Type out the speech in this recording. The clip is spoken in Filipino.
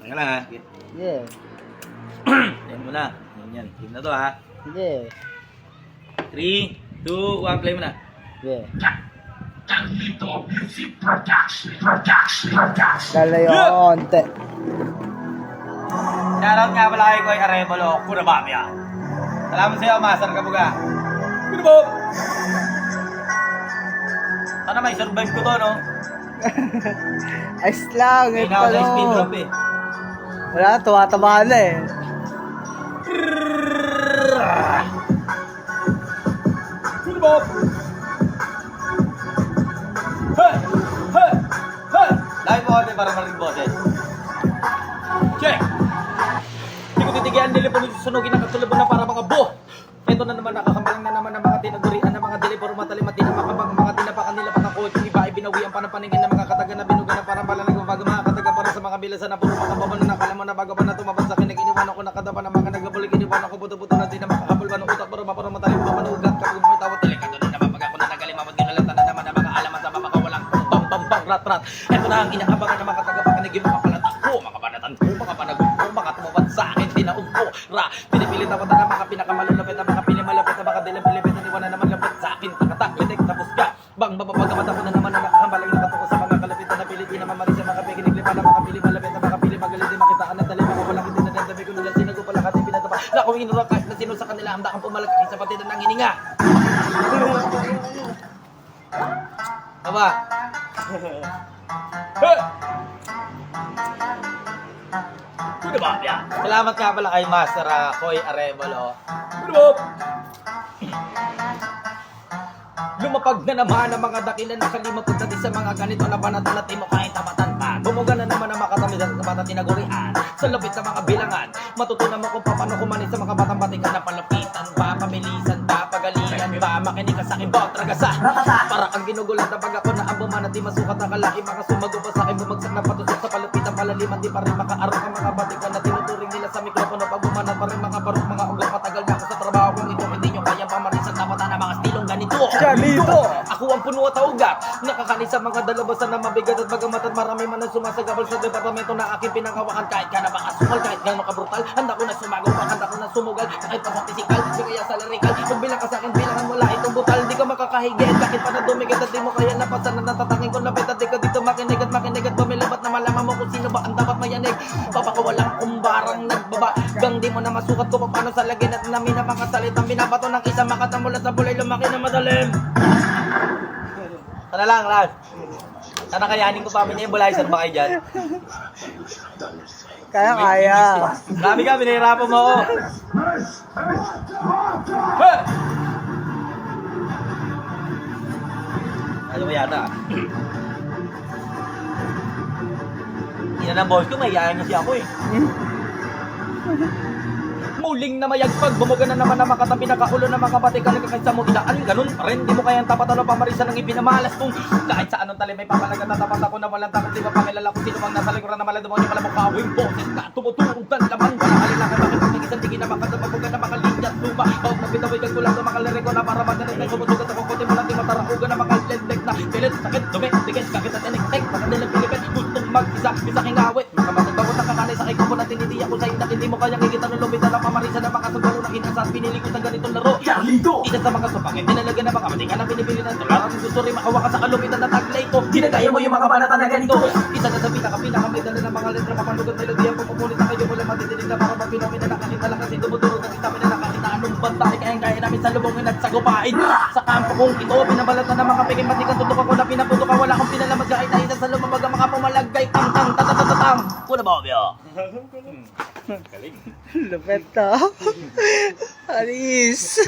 Teka lang ha. Yeah. Yan mo na. Yan. Game na to ha. Yeah. 3, 2, 1, play mo na. Yeah. Lalayo ako konti. Shoutout nga pala kay Koy Arevalo, Kurabamia. Salamat sa'yo, Master Kabuga. Kurabam! Sana may survive ko to, no? Ayos lang. May Ito na speed no. drop eh. Wala, tumatama na eh. Kurabam! Hey! Hey! Hey! Lagi mo ako para marinig boses. Check! Hindi ko titigian nila po sunugin ang katulabo na para mga buh! Ito na naman nakakamalang na naman ang mga tinagurian ng mga dili puro matalimat din ang makabang mga tinapakan nila patangkod. Yung iba ay binawian pa ng paningin ng mga kataga na binuga na parang pala nagbabago mga kataga para sa mga bilasan na puro makababa na nakala mo na bago pa na tumabas sa kinig. Iniwan ako nakadapa ng mga nagabulig. Iniwan ako buto-buto na din na makahabol pa ng utak para maparo matalim pa manugat kapag bumitaw talig. Ito na naman pag ako na nagalimamad ginalata na naman ang mga alamat sa mapakawalang bang rat-rat. Ito na ang inaabangan ng mga kataga-pakinig yung mga palatak ko, mga banatan ko, mga panagod ko, mga tumabad sa akin, tinaog ko, ra, pinipilit ako na mga pinakamalulapit na mga pinimalapit na mga dilipilipit na niwan na naman lapit sa akin, takatak, litik, tapos ka, bang bababagamat ako na naman na nakakamalang nakatuko sa mga kalapit na napilit, di naman maris sa mga pikinig, lipa na mga pili malapit na mga pili magalit, di makitaan na tali, mga walang hindi na nandabi ko nila, sinago pala kasi pinatapa, na kung inurang kahit na sino sa kanila, handa kang pumalaki sa pati na ng hininga. Aba? Hey! Kuda ba? Salamat nga pala kay Master Koy Arevalo. Kuda ba? Lumapag na naman ang mga dakilan na kalimapag natin sa mga ganito na panatalatin mo kahit tamatan pa. Bumuga na naman ang makatamis at sa bata tinagurian. Sa lupit sa mga bilangan, matutunan mo kung paano kumanin sa mga batang batikan na palapitan pa, pamilisan pa, pagalingan pa, makinig ka sa akin, bawat ragasa. Para kang ginugulat na pag ako na ang buman at di masukat ang kalaki, mga sumago pa sa akin, bumagsak na patusok sa palupitan, palaliman, di pa rin makaarok ang mga batikan na tinuturing nila sa mikropono. Pag bumanat pa rin mga barok, mga ugat, matagal na ako sa trabaho kung ito hindi nyo kayang pamarisan, tapatan na mga stilong ganito. Ganito! Ako ang puno at ugat, nakakanis sa mga dalabasan na mabigat at bagamat at marami man ang sumasagabal sa departamento na aking pinangawakan. Kahit ka na mga asukal, kahit gano'n kabrutal, handa ko na sumagaw pa, handa ko na sumugal, kahit pa sa pisikal, di kaya sa larikal. Kung bilang ka sa akin, bilangan mo lahat itong butal, di ka makakahigit, bakit pa na dumigit at di mo kaya napasan na natatangin ko lapit at di ka dito makinig at bumilabat na malaman mo kung sino ba ang dapat mayanig. Papakawalang kumbarang nagbaba, gang di mo na masukat ko paano sa lagin at namin na mga salitang binabato ng isang makatamulat sa bulay lumaki na madalim. Sana lang, lad. Sana kayanin ko pa niya yung bulaysan ba kayo dyan? Kaya. Grabe ka, binahirapan mo ako. Hey! Ano ba yata? Ina ng boss ko, mahihayin kasi ako eh. Muling na mayagpag, bumuga na naman na makatabi na kaulo na makabatikan na kahit sa mo idaan, ganun pa rin, di mo kayang tapatan o pamarisan ng ipinamalas kung kahit sa anong tali may papalaga tatapat ako na walang takot, di ba pakilala kung sino bang nasa likuran na malademonyo pala mong kawing boses ka, tumuturong tan laman, wala kalilangan bakit kung isang tingin na makatababugan na makalinya at lupa, bawag mabitaway kag kulang na makalireko na para magaling na sumusugat ako kutin mo lang di mataraugan na makalendek na pilit, sakit, dumi, tigit, kakit at inik-tek, makadilang pilipit, gustong mag-isa, bisa kingawit, makamatag bawat nakakanay sa kiko na tinidi ako sa indak, hindi mo kayang ikitan ng lumitan na pamarisan na mga sundalo na kinasas, pinili ko sa ganitong laro. Isa sa mga supangin, dinalaga na baka matingan na pinipili ng dolar. Ang gusto rin makawakan sa kalupitan na taglay ko. Ginagaya mo yung mga banata na ganito. Isa na sa pinaka may dala ng mga letra, mapanugat melodiya. Pumupulit na kayo, wala matidinig na para mapinawin na nakakita lang kasi dumudurog ng isami na nakakita anong banta. Kaya namin sa lubongin at sagupain. Sa kampo kong ito, pinabalata ng mga piging matikan. Tutok ako na pinaputok ka, wala akong pinalamat kahit na isa sa lumabag ang mga pumalagay. Tang-tang, tatatatatang. Kuna ba, obyo? Galing. Lupet to. Alis.